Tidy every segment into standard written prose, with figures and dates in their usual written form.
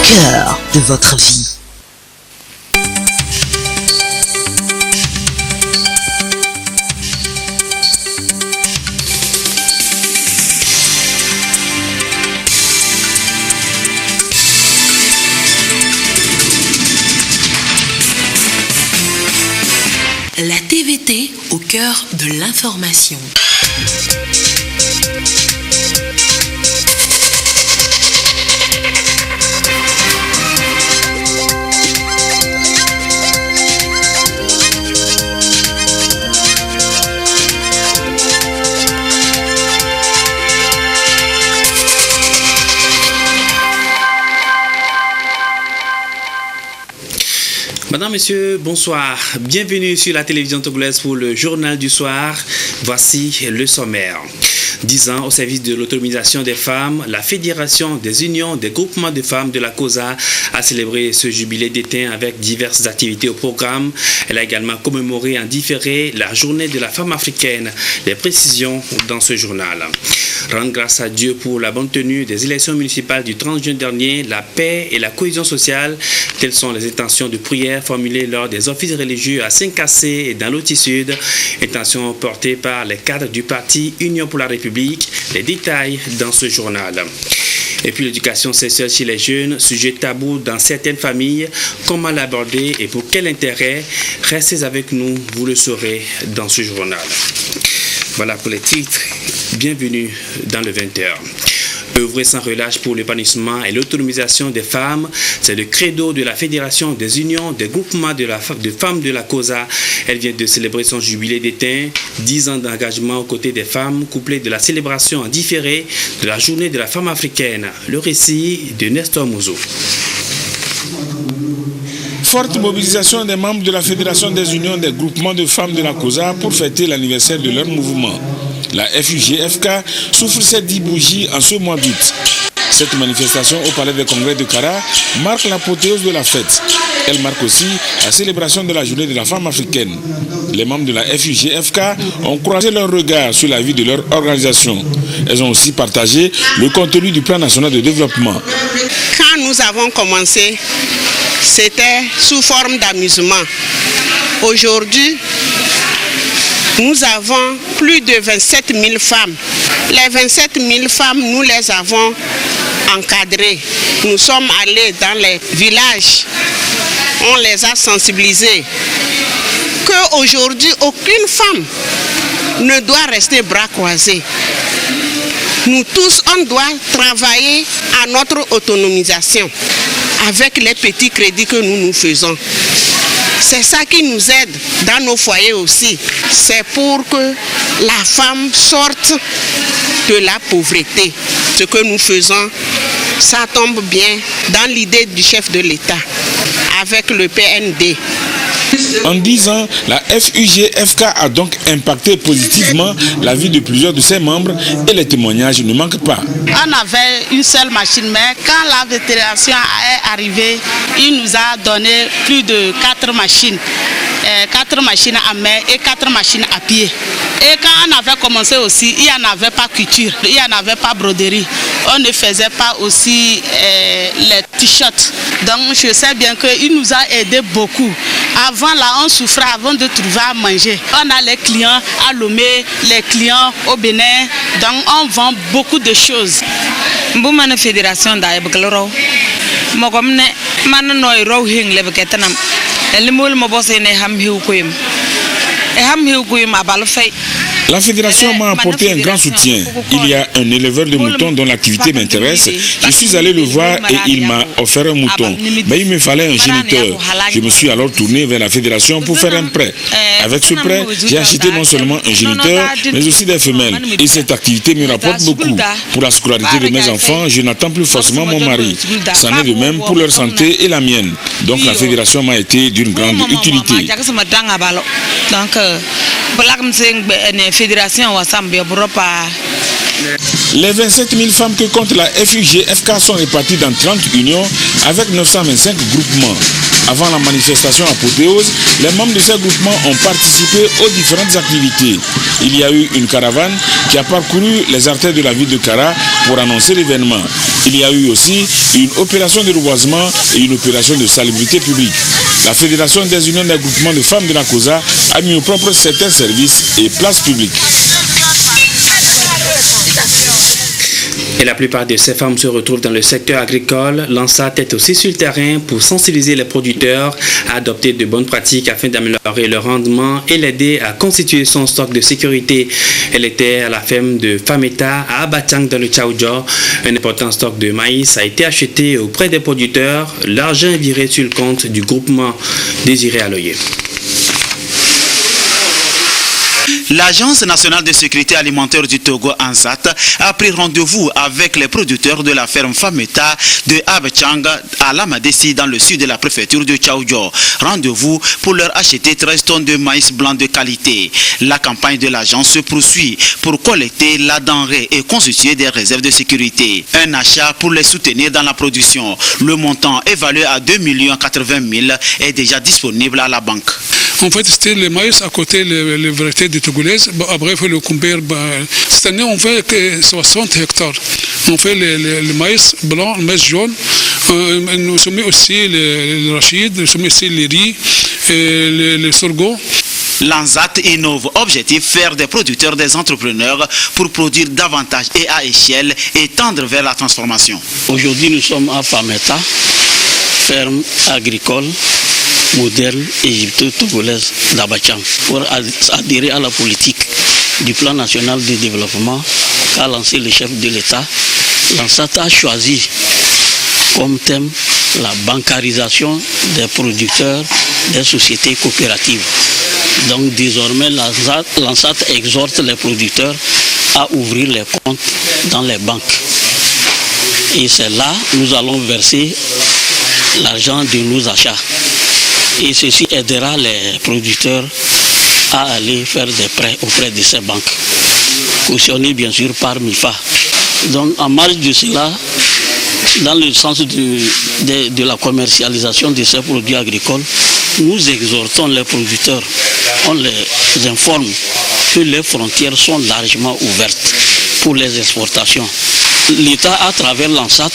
cœur de votre vie. La TVT au cœur de l'information. Madame, Monsieur, bonsoir. Bienvenue sur la télévision togolaise pour le journal du soir. Voici le sommaire. 10 ans au service de l'autonomisation des femmes, la Fédération des unions des groupements de femmes de la COSA a célébré ce jubilé d'été avec diverses activités au programme. Elle a également commémoré en différé la journée de la femme africaine. Les précisions dans ce journal. Rendre grâce à Dieu pour la bonne tenue des élections municipales du 30 juin dernier, la paix et la cohésion sociale, telles sont les intentions de prière formulées lors des offices religieux à Saint-Cassé et dans l'Oti-Sud. Intentions portées par les cadres du parti Union pour la République. Les détails dans ce journal. Et puis l'éducation sexuelle chez les jeunes, sujet tabou dans certaines familles. Comment l'aborder et pour quel intérêt? Restez avec nous, vous le saurez dans ce journal. Voilà pour les titres. Bienvenue dans le 20h. Œuvrer sans relâche pour l'épanouissement et l'autonomisation des femmes, c'est le credo de la Fédération des unions des groupements de femmes de la COSA. Elle vient de célébrer son jubilé d'été, 10 ans d'engagement aux côtés des femmes, couplé de la célébration en différé de la journée de la femme africaine. Le récit de Nestor Mouzo. Forte mobilisation des membres de la Fédération des unions des groupements de femmes de la COSA pour fêter l'anniversaire de leur mouvement. La FUGFK souffle ses 10 bougies en ce mois d'août. Cette manifestation au Palais des Congrès de Kara marque l'apothéose de la fête. Elle marque aussi la célébration de la journée de la femme africaine. Les membres de la FUGFK ont croisé leur regard sur la vie de leur organisation. Elles ont aussi partagé le contenu du plan national de développement. Quand nous avons commencé, c'était sous forme d'amusement. Aujourd'hui, nous avons plus de 27 000 femmes. Les 27 000 femmes, nous les avons encadrées. Nous sommes allés dans les villages. On les a sensibilisées. Qu'aujourd'hui, aucune femme ne doit rester bras croisés. Nous tous, on doit travailler à notre autonomisation avec les petits crédits que nous faisons. C'est ça qui nous aide dans nos foyers aussi. C'est pour que la femme sorte de la pauvreté. Ce que nous faisons, ça tombe bien dans l'idée du chef de l'État avec le PND. En 10 ans, la FUGFK a donc impacté positivement la vie de plusieurs de ses membres et les témoignages ne manquent pas. On avait une seule machine, mais quand la fédération est arrivée, il nous a donné plus de 4 machines. 4 machines à main et 4 machines à pied. Et quand on avait commencé aussi, il n'y en avait pas couture, il n'y en avait pas broderie. On ne faisait pas aussi les t-shirts. Donc je sais bien qu'il nous a aidé beaucoup. Avant là, on souffrait avant de trouver à manger. On a les clients à Lomé, les clients au Bénin. Donc on vend beaucoup de choses. Mbumana fédération d'Aïbkloro. Mogomne mananoy rohing lebeketanam. Elimul mobosene hamhiukuim. E hamhiukuim abalfay. La fédération m'a apporté un grand soutien. Il y a un éleveur de moutons dont l'activité m'intéresse. Je suis allé le voir et il m'a offert un mouton. Mais il me fallait un géniteur. Je me suis alors tourné vers la fédération pour faire un prêt. Avec ce prêt, j'ai acheté non seulement un géniteur, mais aussi des femelles. Et cette activité me rapporte beaucoup. Pour la scolarité de mes enfants, je n'attends plus forcément mon mari. C'en est de même pour leur santé et la mienne. Donc la fédération m'a été d'une grande utilité. Les 27 000 femmes que compte la FUGFK sont réparties dans 30 unions avec 925 groupements. Avant la manifestation apothéose, les membres de ces groupements ont participé aux différentes activités. Il y a eu une caravane qui a parcouru les artères de la ville de Kara pour annoncer l'événement. Il y a eu aussi une opération de reboisement et une opération de salubrité publique. La Fédération des unions des groupements de femmes de la COSA a mis au propre certains services et places publiques. Et la plupart de ces femmes se retrouvent dans le secteur agricole. L'ANSAT est aussi sur le terrain pour sensibiliser les producteurs à adopter de bonnes pratiques afin d'améliorer leur rendement et l'aider à constituer son stock de sécurité. Elle était à la ferme de Fameta à Abachang dans le Tchaoudjo. Un important stock de maïs a été acheté auprès des producteurs. L'argent est viré sur le compte du groupement Désiré Aloye. L'Agence nationale de sécurité alimentaire du Togo, ANSAT, a pris rendez-vous avec les producteurs de la ferme Fameta de Abachang à Lamadessi dans le sud de la préfecture de Tchaoudjo. Rendez-vous pour leur acheter 13 tonnes de maïs blanc de qualité. La campagne de l'agence se poursuit pour collecter la denrée et constituer des réserves de sécurité. Un achat pour les soutenir dans la production. Le montant évalué à 2 80 000 est déjà disponible à la banque. En fait, c'était le maïs à côté les variétés de togolaises. Après, il faut le couvrir. Cette année, on fait 60 hectares. On fait le maïs blanc, le maïs jaune. Nous sommes aussi le rachid, nous sommes aussi les riz et le sorgho. L'ANSAT innove. Objectif, faire des producteurs des entrepreneurs pour produire davantage et à échelle et tendre vers la transformation. Aujourd'hui, nous sommes à Fameta, ferme agricole moderne égypto-togolaise d'Abachang, pour adhérer à la politique du plan national de développement qu'a lancé le chef de l'État. L'ANSAT a choisi comme thème la bancarisation des producteurs des sociétés coopératives. Donc désormais, l'ANSAT exhorte les producteurs à ouvrir les comptes dans les banques. Et c'est là que nous allons verser l'argent de nos achats. Et ceci aidera les producteurs à aller faire des prêts auprès de ces banques, cautionnés bien sûr par MIFA. Donc en marge de cela, dans le sens de la commercialisation de ces produits agricoles, nous exhortons les producteurs, on les informe que les frontières sont largement ouvertes pour les exportations. L'État, à travers l'ANSAT,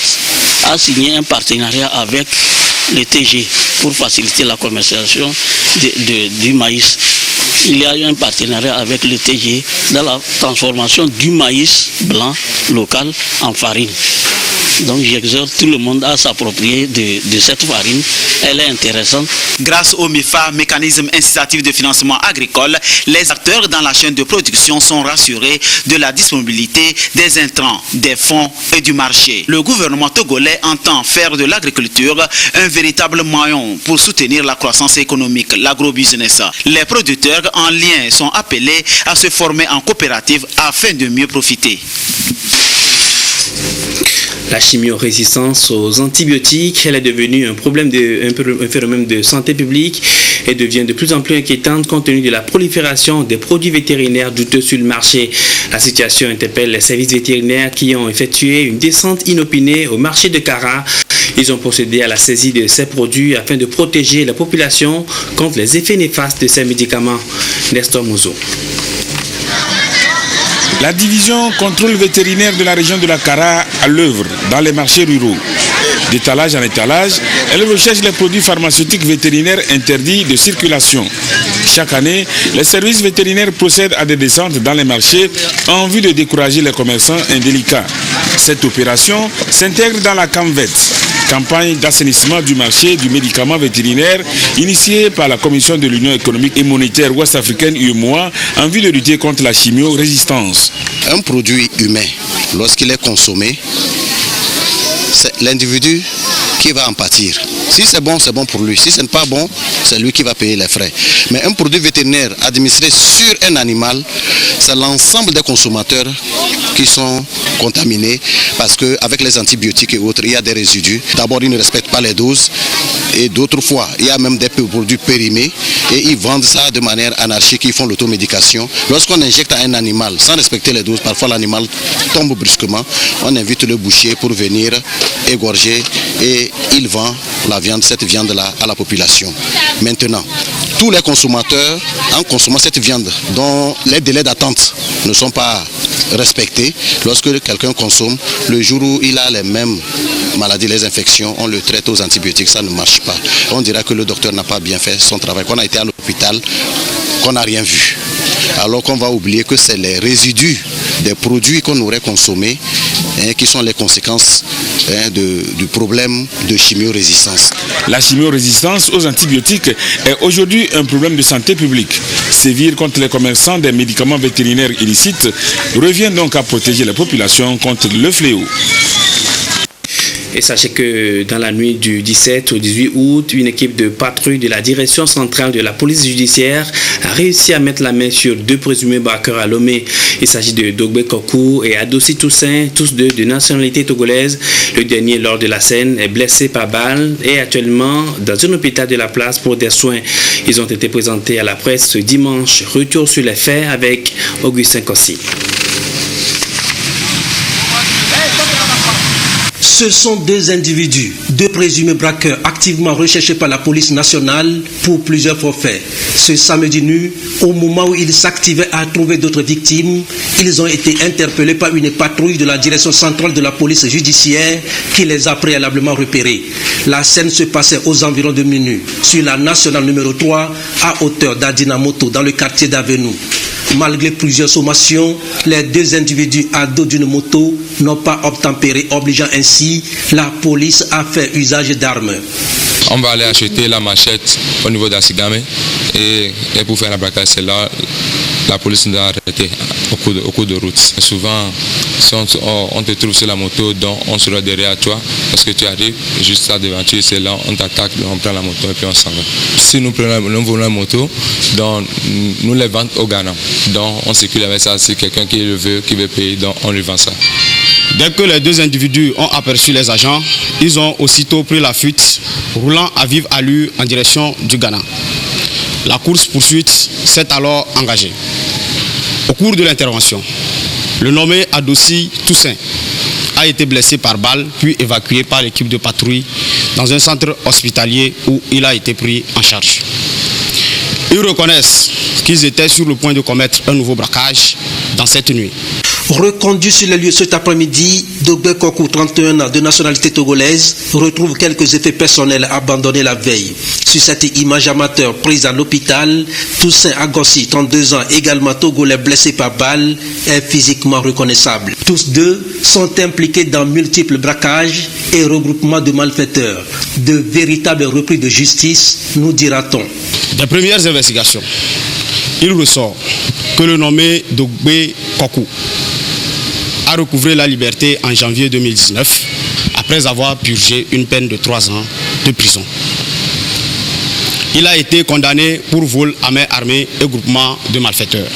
a signé un partenariat avec le TG pour faciliter la commercialisation du maïs. Il y a eu un partenariat avec le TG dans la transformation du maïs blanc local en farine. Donc j'exhorte tout le monde à s'approprier de cette farine. Elle est intéressante. Grâce au MIFA, mécanisme incitatif de financement agricole, les acteurs dans la chaîne de production sont rassurés de la disponibilité des intrants, des fonds et du marché. Le gouvernement togolais entend faire de l'agriculture un véritable maillon pour soutenir la croissance économique, l'agrobusiness. Les producteurs en lien sont appelés à se former en coopérative afin de mieux profiter. La chimiorésistance aux antibiotiques, elle est devenue un phénomène de santé publique et devient de plus en plus inquiétante compte tenu de la prolifération des produits vétérinaires douteux sur le marché. La situation interpelle les services vétérinaires qui ont effectué une descente inopinée au marché de Kara. Ils ont procédé à la saisie de ces produits afin de protéger la population contre les effets néfastes de ces médicaments. Nestor Mouzo. La division contrôle vétérinaire de la région de la Kara à l'œuvre dans les marchés ruraux. D'étalage en étalage, elle recherche les produits pharmaceutiques vétérinaires interdits de circulation. Chaque année, les services vétérinaires procèdent à des descentes dans les marchés en vue de décourager les commerçants indélicats. Cette opération s'intègre dans la CAMVET, campagne d'assainissement du marché du médicament vétérinaire initiée par la Commission de l'Union économique et monétaire ouest-africaine UEMOA en vue de lutter contre la chimio-résistance. Un produit humain, lorsqu'il est consommé, c'est l'individu qui va en pâtir. Si c'est bon pour lui. Si ce n'est pas bon, c'est lui qui va payer les frais. Mais un produit vétérinaire administré sur un animal, c'est l'ensemble des consommateurs qui sont contaminés parce qu'avec les antibiotiques et autres, il y a des résidus. D'abord, ils ne respectent pas les doses et d'autres fois, il y a même des produits périmés et ils vendent ça de manière anarchique, ils font l'automédication. Lorsqu'on injecte à un animal sans respecter les doses, parfois l'animal tombe brusquement, on invite le boucher pour venir égorger et il vend cette viande-là à la population. Maintenant, tous les consommateurs, en consommant cette viande dont les délais d'attente ne sont pas respectés, lorsque quelqu'un consomme, le jour où il a les mêmes maladies, les infections, on le traite aux antibiotiques, ça ne marche pas. On dira que le docteur n'a pas bien fait son travail, qu'on a été à l'hôpital, qu'on n'a rien vu. Alors qu'on va oublier que c'est les résidus des produits qu'on aurait consommés qui sont les conséquences du problème de chimiorésistance. La chimiorésistance aux antibiotiques est aujourd'hui un problème de santé publique. Sévir contre les commerçants des médicaments vétérinaires illicites revient donc à protéger la population contre le fléau. Et sachez que dans la nuit du 17 au 18 août, une équipe de patrouille de la direction centrale de la police judiciaire a réussi à mettre la main sur 2 présumés braqueurs à Lomé. Il s'agit de Dogbe Kokou et Adossi Toussaint, tous 2 de nationalité togolaise. Le dernier, lors de la scène, est blessé par balle et actuellement dans un hôpital de la place pour des soins. Ils ont été présentés à la presse ce dimanche. Retour sur les faits avec Augustin Kossi. Ce sont 2 individus, 2 présumés braqueurs activement recherchés par la police nationale pour plusieurs forfaits. Ce samedi nuit, au moment où ils s'activaient à trouver d'autres victimes, ils ont été interpellés par une patrouille de la direction centrale de la police judiciaire qui les a préalablement repérés. La scène se passait aux environs de minuit sur la nationale numéro 3 à hauteur d'Adinamoto dans le quartier d'Avenou. Malgré plusieurs sommations, les 2 individus à dos d'une moto n'ont pas obtempéré, obligeant ainsi la police à faire usage d'armes. On va aller acheter la machette au niveau d'Assigame et pour faire la braquage, c'est là la police nous a arrêté au cours de route. Souvent, si on te trouve sur la moto, donc on sera derrière toi parce que tu arrives juste à devant tu, c'est là on t'attaque, on prend la moto et puis on s'en va. Si nous volons la moto, donc nous les vendons au Ghana. Donc on circule avec ça, si quelqu'un qui veut payer, donc on lui vend ça. Dès que les 2 individus ont aperçu les agents, ils ont aussitôt pris la fuite, roulant à vive allure en direction du Ghana. La course-poursuite s'est alors engagée. Au cours de l'intervention, le nommé Adossi Toussaint a été blessé par balle, puis évacué par l'équipe de patrouille dans un centre hospitalier où il a été pris en charge. Ils reconnaissent qu'ils étaient sur le point de commettre un nouveau braquage dans cette nuit. Reconduit sur les lieux cet après-midi, Dogbe Kokou, 31 ans, de nationalité togolaise, retrouve quelques effets personnels abandonnés la veille. Sur cette image amateur prise à l'hôpital, Toussaint Agossi, 32 ans, également togolais blessé par balle, est physiquement reconnaissable. Tous 2 sont impliqués dans multiples braquages et regroupements de malfaiteurs. De véritables repris de justice, nous dira-t-on. Des premières investigations, il ressort que le nommé Dogbe Kokou a recouvré la liberté en janvier 2019 après avoir purgé une peine de 3 ans de prison. Il a été condamné pour vol à main armée et groupement de malfaiteurs.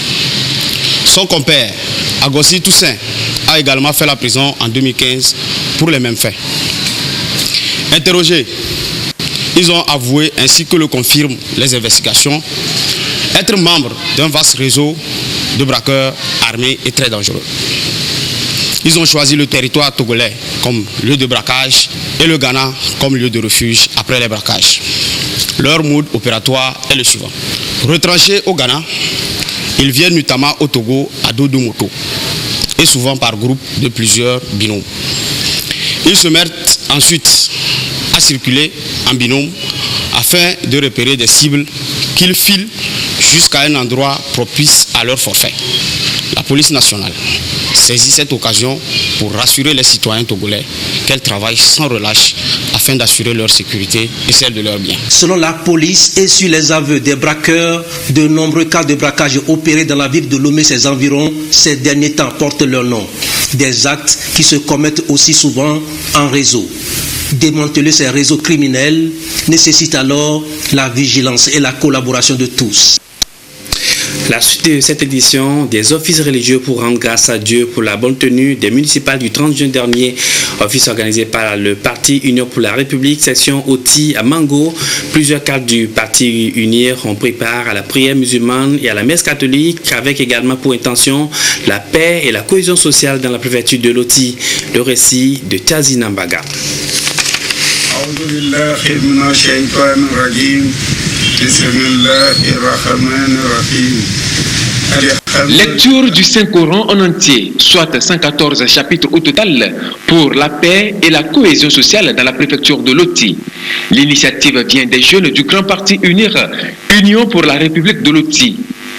Son compère, Agossi Toussaint, a également fait la prison en 2015 pour les mêmes faits. Interrogés, ils ont avoué, ainsi que le confirment les investigations, être membres d'un vaste réseau de braqueurs armés et très dangereux. Ils ont choisi le territoire togolais comme lieu de braquage et le Ghana comme lieu de refuge après les braquages. Leur mode opératoire est le suivant. Retranchés au Ghana, ils viennent notamment au Togo à dos de moto et souvent par groupe de plusieurs binômes. Ils se mettent ensuite à circuler en binôme afin de repérer des cibles qu'ils filent jusqu'à un endroit propice à leur forfait. La police nationale saisit cette occasion pour rassurer les citoyens togolais qu'elle travaille sans relâche afin d'assurer leur sécurité et celle de leurs biens. Selon la police et sur les aveux des braqueurs, de nombreux cas de braquage opérés dans la ville de Lomé et ses environs ces derniers temps portent leur nom. Des actes qui se commettent aussi souvent en réseau. Démanteler ces réseaux criminels nécessite alors la vigilance et la collaboration de tous. La suite de cette édition des offices religieux pour rendre grâce à Dieu pour la bonne tenue des municipales du 30 juin dernier, office organisé par le Parti Union pour la République, section Oti à Mango. Plusieurs cadres du Parti Unir ont pris part à la prière musulmane et à la messe catholique, avec également pour intention la paix et la cohésion sociale dans la préfecture de l'Oti. Le récit de Tchazi Nambaga. Lecture du Saint-Coran en entier, soit 114 chapitres au total, pour la paix et la cohésion sociale dans la préfecture de l'Oti. L'initiative vient des jeunes du Grand Parti Unir, Union pour la République de l'Oti.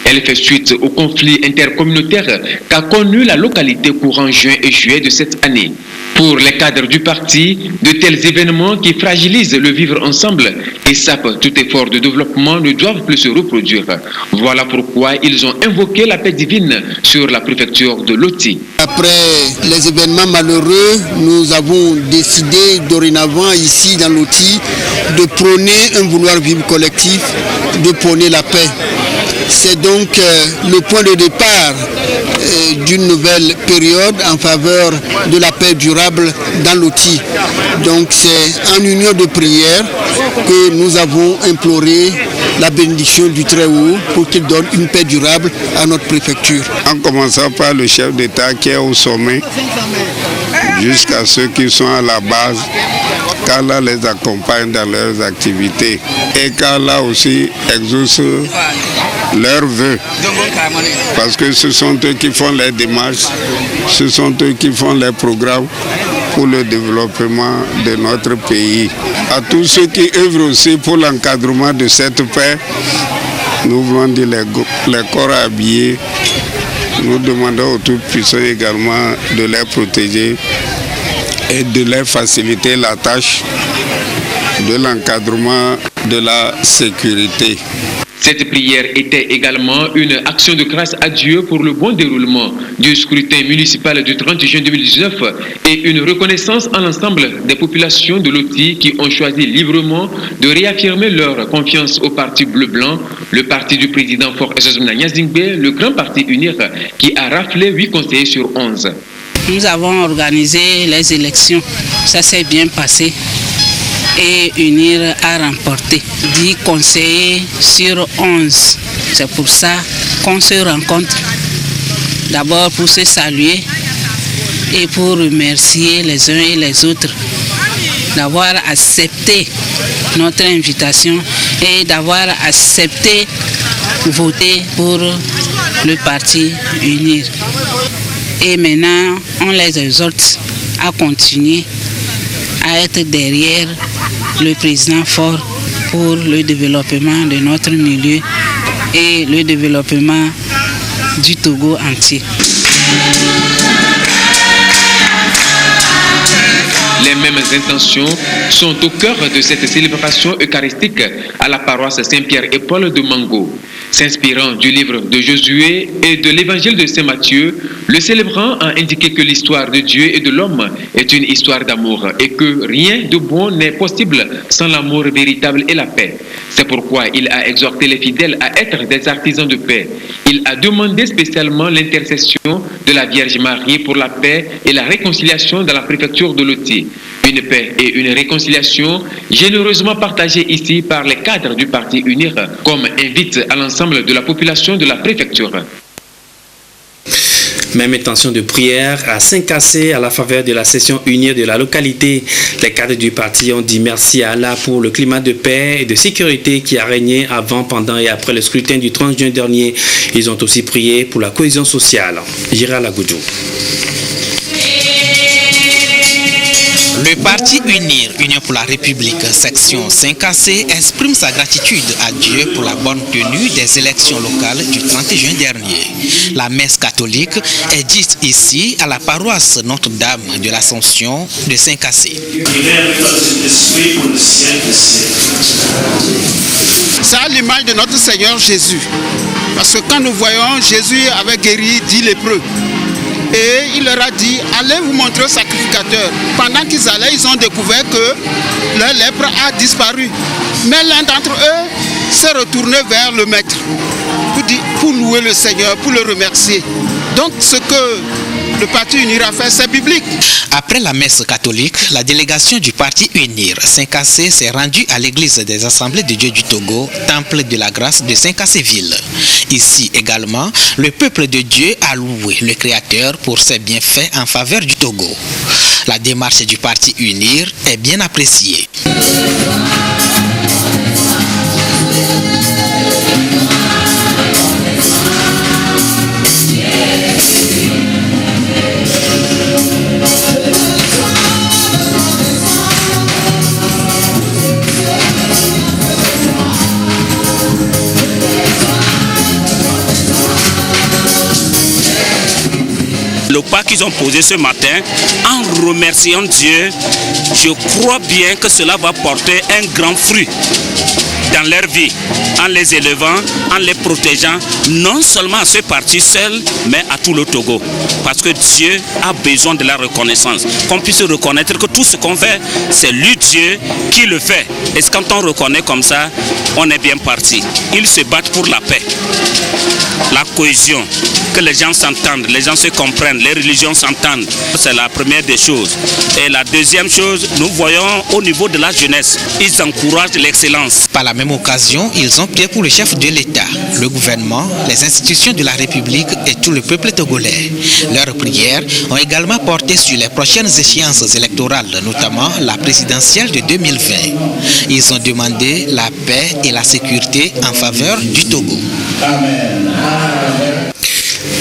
Elle fait suite au conflit intercommunautaire qu'a connu la localité courant juin et juillet de cette année. Pour les cadres du parti, de tels événements qui fragilisent le vivre ensemble et sapent tout effort de développement ne doivent plus se reproduire. Voilà pourquoi ils ont invoqué la paix divine sur la préfecture de l'Oti. Après les événements malheureux, nous avons décidé dorénavant ici dans l'Oti de prôner un vouloir vivre collectif, de prôner la paix. C'est donc le point de départ d'une nouvelle période en faveur de la paix durable dans l'Oti. Donc c'est en union de prière que nous avons imploré la bénédiction du Très-Haut pour qu'il donne une paix durable à notre préfecture. En commençant par le chef d'État qui est au sommet, jusqu'à ceux qui sont à la base, qu'Allah les accompagne dans leurs activités et qu'Allah aussi exauce leurs vœux. Parce que ce sont eux qui font les démarches, ce sont eux qui font les programmes pour le développement de notre pays. À tous ceux qui œuvrent aussi pour l'encadrement de cette paix, nous voulons dire les corps habillés. Nous demandons aux Tout-Puissants également de les protéger et de leur faciliter la tâche de l'encadrement de la sécurité. Cette prière était également une action de grâce à Dieu pour le bon déroulement du scrutin municipal du 30 juin 2019 et une reconnaissance à l'ensemble des populations de l'Oti qui ont choisi librement de réaffirmer leur confiance au parti bleu-blanc, le parti du président Fort Esosmina Nyazingbe, le Grand Parti Unir qui a raflé 8 conseillers sur 11. Nous avons organisé les élections, ça s'est bien passé. Et Unir a remporté 10 conseillers sur 11. C'est pour ça qu'on se rencontre. D'abord pour se saluer et pour remercier les uns et les autres d'avoir accepté notre invitation et d'avoir accepté voter pour le parti Unir. Et maintenant, on les exhorte à continuer à être derrière le président Fort pour le développement de notre milieu et le développement du Togo entier. Les mêmes intentions sont au cœur de cette célébration eucharistique à la paroisse Saint-Pierre et Paul de Mango. S'inspirant du livre de Josué et de l'évangile de Saint Matthieu, le célébrant a indiqué que l'histoire de Dieu et de l'homme est une histoire d'amour et que rien de bon n'est possible sans l'amour véritable et la paix. C'est pourquoi il a exhorté les fidèles à être des artisans de paix. Il a demandé spécialement l'intercession de la Vierge Marie pour la paix et la réconciliation dans la préfecture de l'Oti. Une paix et une réconciliation généreusement partagées ici par les cadres du Parti Unir, comme invite à l'ensemble de la population de la préfecture. Même intention de prière à Saint-Cassé à la faveur de la session unie de la localité. Les cadres du parti ont dit merci à Allah pour le climat de paix et de sécurité qui a régné avant, pendant et après le scrutin du 30 juin dernier. Ils ont aussi prié pour la cohésion sociale. Gérald Agoudou. Le parti Unir, Union pour la République, section Saint-Cassé, exprime sa gratitude à Dieu pour la bonne tenue des élections locales du 30 juin dernier. La messe catholique est dite ici à la paroisse Notre-Dame de l'Assomption de Saint-Cassé. C'est à l'image de notre Seigneur Jésus. Parce que quand nous voyons Jésus avait guéri 10 lépreux, et il leur a dit, allez vous montrer au sacrificateur. Pendant qu'ils allaient, ils ont découvert que leur lèpre a disparu. Mais l'un d'entre eux s'est retourné vers le maître pour pour louer le Seigneur, pour le remercier. Donc ce que le Parti UNIR a fait, c'est biblique. Après la messe catholique, la délégation du Parti UNIR Saint-Cassé s'est rendue à l'église des Assemblées de Dieu du Togo, Temple de la Grâce de Saint-Cassé-Ville. Ici également, le peuple de Dieu a loué le Créateur pour ses bienfaits en faveur du Togo. La démarche du Parti UNIR est bien appréciée. Le pas qu'ils ont posé ce matin, en remerciant Dieu, je crois bien que cela va porter un grand fruit dans leur vie, en les élevant, en les protégeant, non seulement à ce parti seul, mais à tout le Togo. Parce que Dieu a besoin de la reconnaissance. Qu'on puisse reconnaître que tout ce qu'on fait, c'est lui Dieu qui le fait. Et quand on reconnaît comme ça, on est bien parti. Ils se battent pour la paix, la cohésion, que les gens s'entendent, les gens se comprennent, les religions s'entendent. C'est la première des choses. Et la deuxième chose, nous voyons au niveau de la jeunesse, ils encouragent l'excellence. Par la même occasion, ils ont prié pour le chef de l'État, le gouvernement, les institutions de la République et tout le peuple togolais. Leurs prières ont également porté sur les prochaines échéances électorales, notamment la présidentielle de 2020. Ils ont demandé la paix et la sécurité en faveur du Togo. Amen.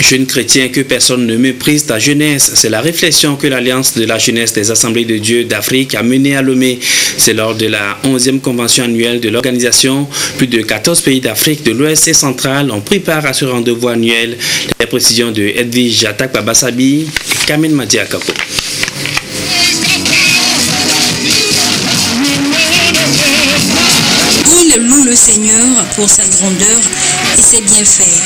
Jeunes chrétiens, que personne ne méprise ta jeunesse. C'est la réflexion que l'Alliance de la jeunesse des Assemblées de Dieu d'Afrique a menée à Lomé. C'est lors de la 11e convention annuelle de l'organisation. Plus de 14 pays d'Afrique de l'Ouest et centrale ont pris part à ce rendez-vous annuel. Les précisions de Edwige Jatak Babasabi et Kamen Madiakapo. Il loue le Seigneur pour sa grandeur et ses bienfaits.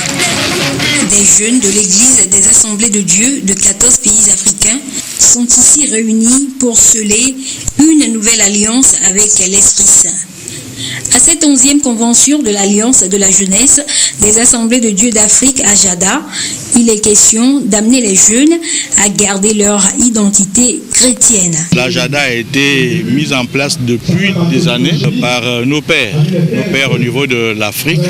Des jeunes de l'Église des Assemblées de Dieu de 14 pays africains sont ici réunis pour sceller une nouvelle alliance avec l'Esprit Saint. À cette 11e convention de l'Alliance de la jeunesse des Assemblées de Dieu d'Afrique à Jada, il est question d'amener les jeunes à garder leur identité chrétienne. La Jada a été mise en place depuis des années par nos pères au niveau de l'Afrique,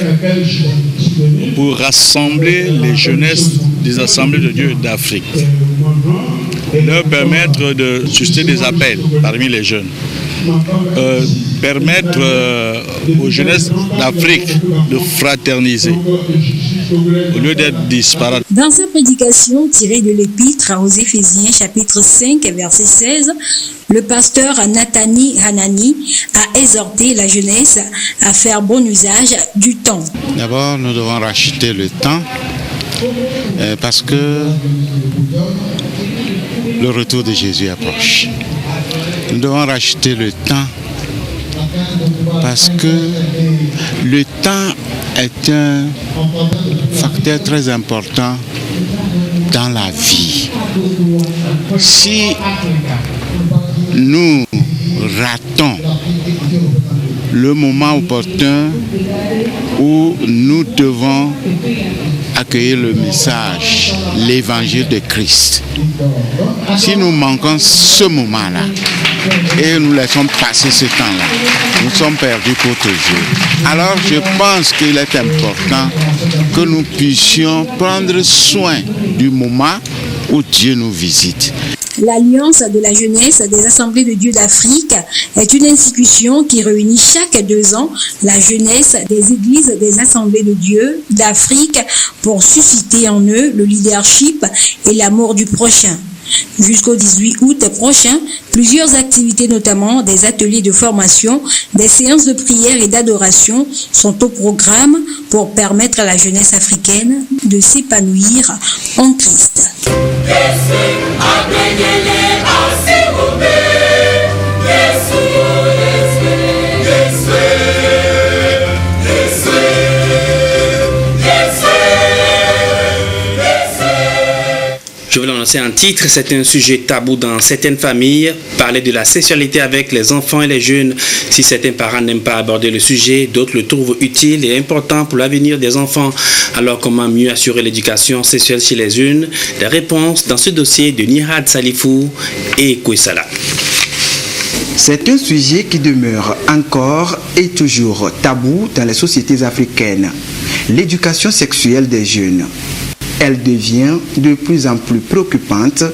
pour rassembler les jeunesses des Assemblées de Dieu d'Afrique, leur permettre de susciter des appels parmi les jeunes. Permettre aux jeunesses d'Afrique de fraterniser au lieu d'être disparates. Dans sa prédication tirée de l'épître aux Éphésiens chapitre 5 verset 16, le pasteur Nathani Hanani a exhorté la jeunesse à faire bon usage du temps. D'abord, nous devons racheter le temps parce que le retour de Jésus approche. Nous devons racheter le temps parce que le temps est un facteur très important dans la vie. Si nous ratons le moment opportun où nous devons accueillir le message, l'évangile de Christ, si nous manquons ce moment-là et nous laissons passer ce temps-là, nous sommes perdus pour toujours. Alors je pense qu'il est important que nous puissions prendre soin du moment où Dieu nous visite. L'Alliance de la jeunesse des Assemblées de Dieu d'Afrique est une institution qui réunit chaque 2 ans la jeunesse des églises des Assemblées de Dieu d'Afrique pour susciter en eux le leadership et l'amour du prochain. Jusqu'au 18 août prochain, plusieurs activités, notamment des ateliers de formation, des séances de prière et d'adoration, sont au programme pour permettre à la jeunesse africaine de s'épanouir en Christ. Je vous l'annonce annoncé en titre, c'est un sujet tabou dans certaines familles. Parler de la sexualité avec les enfants et les jeunes. Si certains parents n'aiment pas aborder le sujet, d'autres le trouvent utile et important pour l'avenir des enfants. Alors comment mieux assurer l'éducation sexuelle chez les jeunes? Les réponses dans ce dossier de Nihad Salifou et Kouissala. C'est un sujet qui demeure encore et toujours tabou dans les sociétés africaines. L'éducation sexuelle des jeunes. Elle devient de plus en plus préoccupante,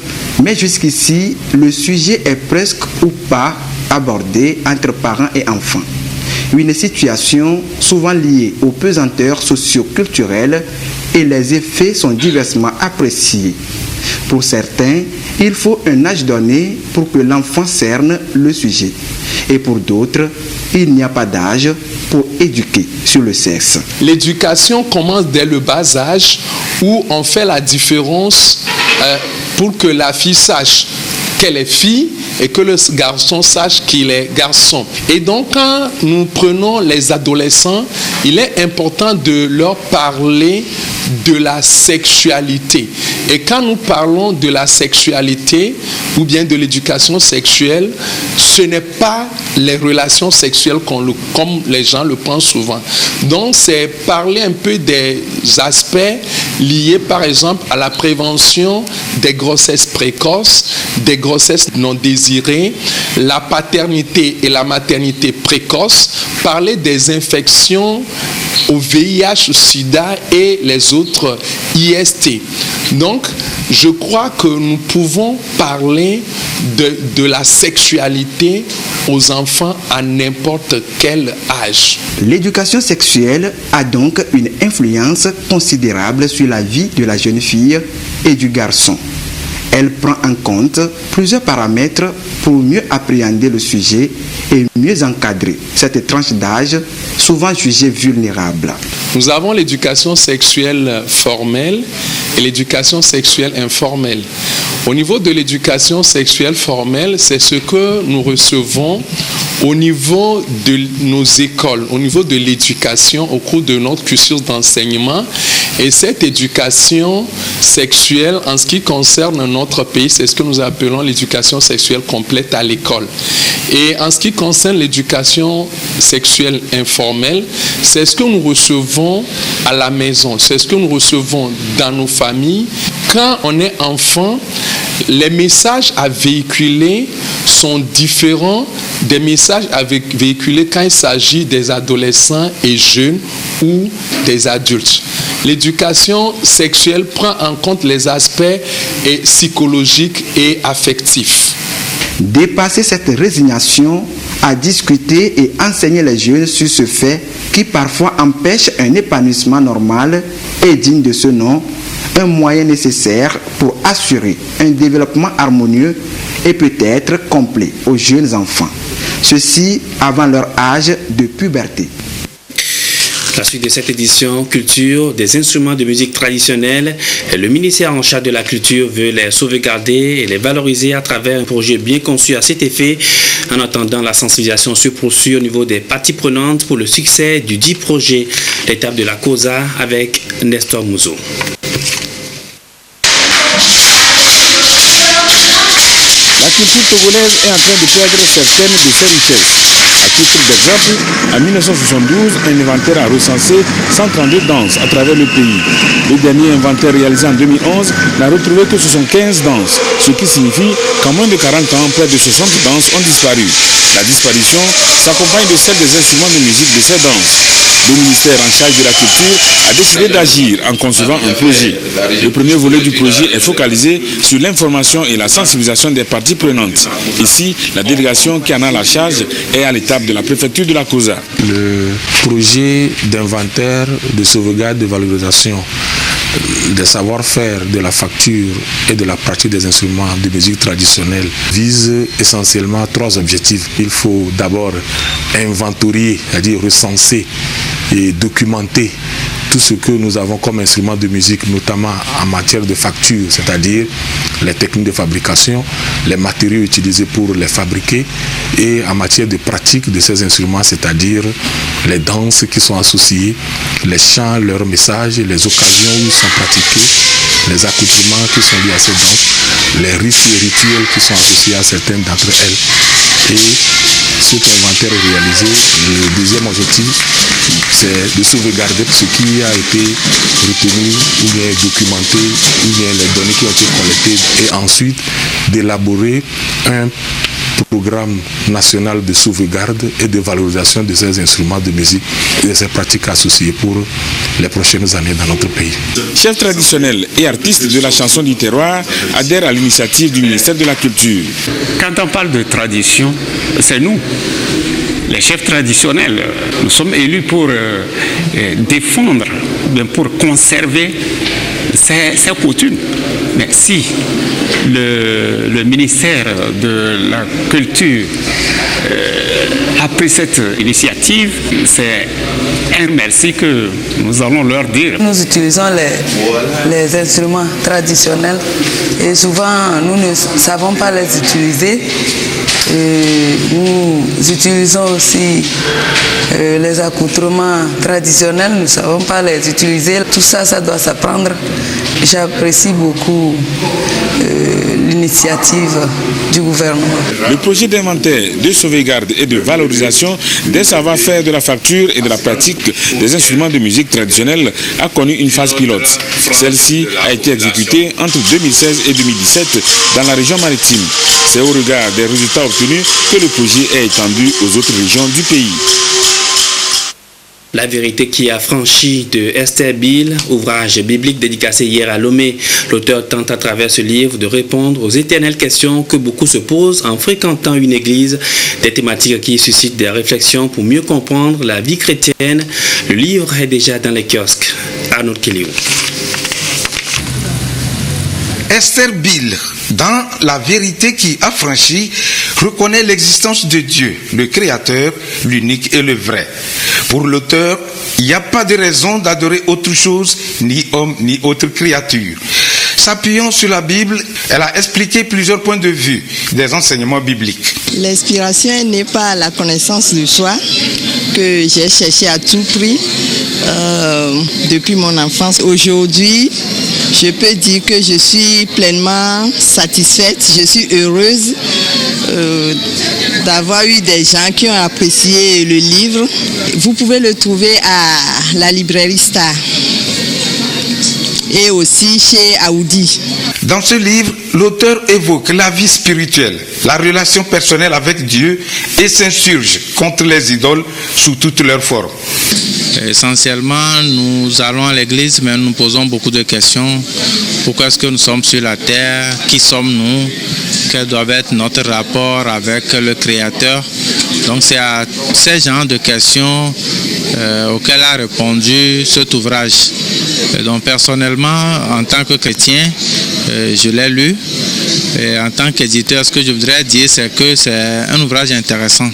mais jusqu'ici, le sujet est presque ou pas abordé entre parents et enfants. Une situation souvent liée aux pesanteurs socio-culturelles et les effets sont diversement appréciés. Pour certains, il faut un âge donné pour que l'enfant cerne le sujet. Et pour d'autres, il n'y a pas d'âge pour éduquer sur le sexe. L'éducation commence dès le bas âge où on fait la différence pour que la fille sache qu'elle est fille et que le garçon sache qu'il est garçon. Et donc, quand nous prenons les adolescents, il est important de leur parler de la sexualité. Et quand nous parlons de la sexualité ou bien de l'éducation sexuelle, ce n'est pas les relations sexuelles comme les gens le pensent souvent. Donc, c'est parler un peu des aspects liés, par exemple, à la prévention des grossesses précoces, des grossesses non désirées, la paternité et la maternité précoce, parler des infections au VIH, au sida et les autres IST. Donc, je crois que nous pouvons parler de la sexualité aux enfants à n'importe quel âge. L'éducation sexuelle a donc une influence considérable sur la vie de la jeune fille et du garçon. Elle prend en compte plusieurs paramètres pour mieux appréhender le sujet et mieux encadrer cette tranche d'âge souvent jugée vulnérable. Nous avons l'éducation sexuelle formelle et l'éducation sexuelle informelle. Au niveau de l'éducation sexuelle formelle, c'est ce que nous recevons au niveau de nos écoles, au niveau de l'éducation, au cours de notre cursus d'enseignement. Et cette éducation sexuelle, en ce qui concerne notre pays, c'est ce que nous appelons l'éducation sexuelle complète à l'école. Et en ce qui concerne l'éducation sexuelle informelle, c'est ce que nous recevons à la maison, c'est ce que nous recevons dans nos familles. Quand on est enfant, les messages à véhiculer sont différents des messages à véhiculer quand il s'agit des adolescents et jeunes ou des adultes. L'éducation sexuelle prend en compte les aspects psychologiques et affectifs. Dépasser cette résignation à discuter et enseigner les jeunes sur ce fait qui parfois empêche un épanouissement normal et digne de ce nom, un moyen nécessaire pour assurer un développement harmonieux et peut-être complet aux jeunes enfants. Ceci avant leur âge de puberté. La suite de cette édition culture des instruments de musique traditionnelle, le ministère en charge de la culture veut les sauvegarder et les valoriser à travers un projet bien conçu à cet effet. En attendant, la sensibilisation se poursuit au niveau des parties prenantes pour le succès du dit projet. L'étape de la COSA avec Nestor Mouzo. La culture togolaise est en train de perdre certaines de ses richesses. À titre d'exemple, en 1972, un inventaire a recensé 132 danses à travers le pays. Le dernier inventaire réalisé en 2011 n'a retrouvé que 75 danses, ce qui signifie qu'en moins de 40 ans, près de 60 danses ont disparu. La disparition s'accompagne de celle des instruments de musique de ces danses. Le ministère en charge de la culture a décidé d'agir en concevant un projet. Le premier volet du projet est focalisé sur l'information et la sensibilisation des parties prenantes. Ici, la délégation qui en a la charge est à l'étape de la préfecture de la COSA. Le projet d'inventaire, de sauvegarde, de valorisation des savoir-faire, de la facture et de la pratique des instruments de musique traditionnelle vise essentiellement 3 objectifs. Il faut d'abord inventorier, c'est-à-dire recenser et documenter tout ce que nous avons comme instruments de musique, notamment en matière de facture, c'est-à-dire les techniques de fabrication, les matériaux utilisés pour les fabriquer, et en matière de pratique de ces instruments, c'est-à-dire les danses qui sont associées, les chants, leurs messages, les occasions où ils sont pratiqués, les accoutrements qui sont liés à ces danses, les rites et rituels qui sont associés à certaines d'entre elles. Et cet inventaire est réalisé. Le deuxième objectif, c'est de sauvegarder ce qui a été retenu ou bien documenté, ou bien les données qui ont été collectées, et ensuite d'élaborer un programme national de sauvegarde et de valorisation de ces instruments de musique et de ces pratiques associées pour les prochaines années dans notre pays. Chefs traditionnels et artistes de la chanson du terroir adhèrent à l'initiative du ministère de la Culture. Quand on parle de tradition, c'est nous, les chefs traditionnels. Nous sommes élus pour défendre, pour conserver ces coutumes. Mais si le ministère de la Culture a pris cette initiative, c'est un merci que nous allons leur dire. Nous utilisons les instruments traditionnels et souvent nous ne savons pas les utiliser. Nous utilisons aussi les accoutrements traditionnels, nous ne savons pas les utiliser. Tout ça, ça doit s'apprendre. J'apprécie beaucoup l'initiative du gouvernement. Le projet d'inventaire, de sauvegarde et de valorisation des savoir-faire de la facture et de la pratique des instruments de musique traditionnels a connu une phase pilote. Celle-ci a été exécutée entre 2016 et 2017 dans la région maritime. C'est au regard des résultats obtenus que le projet est étendu aux autres régions du pays. La vérité qui a franchi de Esther Bill, ouvrage biblique dédicacé hier à Lomé. L'auteur tente à travers ce livre de répondre aux éternelles questions que beaucoup se posent en fréquentant une église, des thématiques qui suscitent des réflexions pour mieux comprendre la vie chrétienne. Le livre est déjà dans les kiosques. Arnaud Kiliou. Esther Bill, dans La vérité qui a franchi, reconnaît l'existence de Dieu, le Créateur, l'unique et le vrai. Pour l'auteur, il n'y a pas de raison d'adorer autre chose, ni homme, ni autre créature. S'appuyant sur la Bible, elle a expliqué plusieurs points de vue des enseignements bibliques. L'inspiration n'est pas la connaissance de soi que j'ai cherché à tout prix depuis mon enfance. Aujourd'hui, je peux dire que je suis pleinement satisfaite, je suis heureuse d'avoir eu des gens qui ont apprécié le livre. Vous pouvez le trouver à la librairie Star et aussi chez Aoudi. Dans ce livre, l'auteur évoque la vie spirituelle, la relation personnelle avec Dieu et s'insurge contre les idoles sous toutes leurs formes. Essentiellement, nous allons à l'église, mais nous posons beaucoup de questions. Pourquoi est-ce que nous sommes sur la terre? Qui sommes-nous? Quel doit être notre rapport avec le Créateur? Donc c'est à ces genres de questions auxquelles a répondu cet ouvrage. Et donc personnellement, en tant que chrétien, je l'ai lu. Et en tant qu'éditeur, ce que je voudrais dire, c'est que c'est un ouvrage intéressant.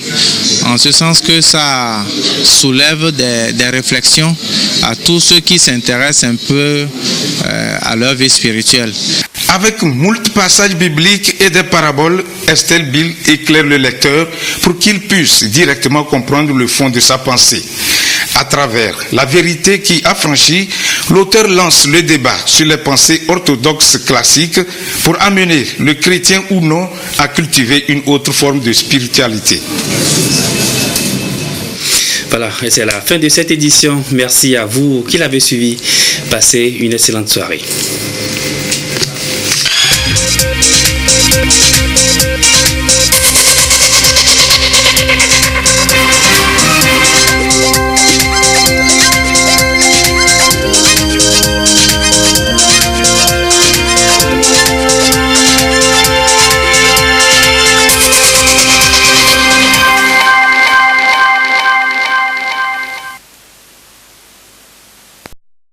En ce sens que ça soulève des réflexions à tous ceux qui s'intéressent un peu à leur vie spirituelle. Avec moult passages bibliques et des paraboles, Esther Bill éclaire le lecteur pour qu'il puisse directement comprendre le fond de sa pensée. À travers La vérité qui a franchi, l'auteur lance le débat sur les pensées orthodoxes classiques pour amener le chrétien ou non à cultiver une autre forme de spiritualité. Voilà, et c'est la fin de cette édition. Merci à vous qui l'avez suivi. Passez une excellente soirée.